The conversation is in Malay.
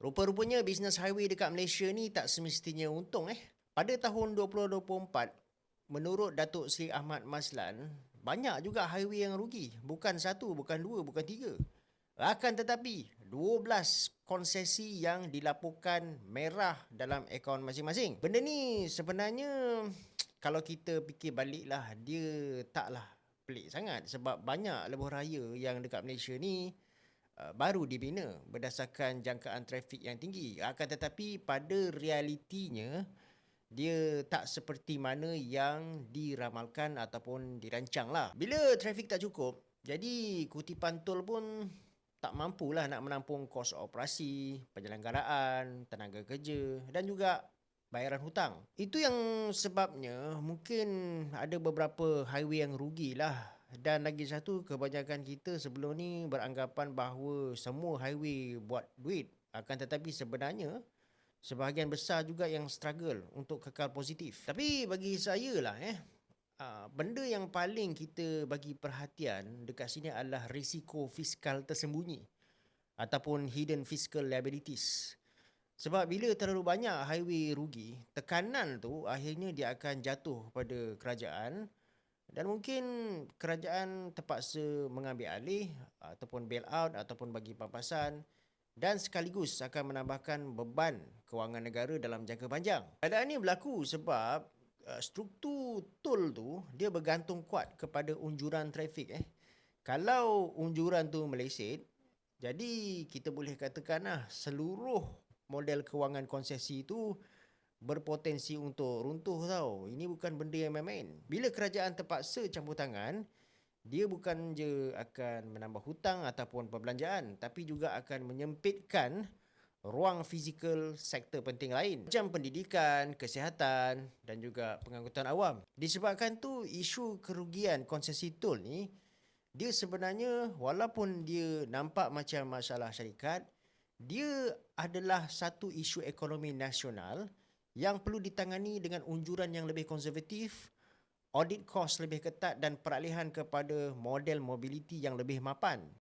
Rupa-rupanya bisnes highway dekat Malaysia ni tak semestinya untung. Pada tahun 2024, menurut Datuk Seri Ahmad Maslan, banyak juga highway yang rugi. Bukan satu, bukan dua, bukan tiga. Akan tetapi, 12 konsesi yang dilaporkan merah dalam akaun masing-masing. Benda ni sebenarnya kalau kita fikir baliklah, dia taklah pelik sangat sebab banyak lebuh raya yang dekat Malaysia ni baru dibina berdasarkan jangkaan trafik yang tinggi. Akan tetapi pada realitinya, dia tak seperti mana yang diramalkan ataupun dirancang lah. Bila trafik tak cukup, jadi kutipan tol pun tak mampulah nak menampung kos operasi, penyelenggaraan, tenaga kerja dan juga bayaran hutang. Itu yang sebabnya mungkin ada beberapa highway yang rugilah. Dan lagi satu, kebanyakan kita sebelum ni beranggapan bahawa semua highway buat duit. Akan tetapi sebenarnya sebahagian besar juga yang struggle untuk kekal positif. Tapi bagi saya lah benda yang paling kita bagi perhatian dekat sini adalah risiko fiskal tersembunyi ataupun hidden fiscal liabilities. Sebab bila terlalu banyak highway rugi, tekanan tu akhirnya dia akan jatuh pada kerajaan dan mungkin kerajaan terpaksa mengambil alih ataupun bail out ataupun bagi pampasan dan sekaligus akan menambahkan beban kewangan negara dalam jangka panjang. Keadaan ini berlaku sebab struktur tol tu dia bergantung kuat kepada unjuran trafik. Kalau unjuran tu meleset, jadi kita boleh katakanlah seluruh model kewangan konsesi itu berpotensi untuk runtuh tau. Ini bukan benda yang main-main. Bila kerajaan terpaksa campur tangan, dia bukan je akan menambah hutang ataupun perbelanjaan, tapi juga akan menyempitkan ruang fizikal sektor penting lain macam pendidikan, kesihatan dan juga pengangkutan awam. Disebabkan tu isu kerugian konsesi tol ni, dia sebenarnya walaupun dia nampak macam masalah syarikat, dia adalah satu isu ekonomi nasional yang perlu ditangani dengan unjuran yang lebih konservatif, audit kos lebih ketat dan peralihan kepada model mobiliti yang lebih mapan.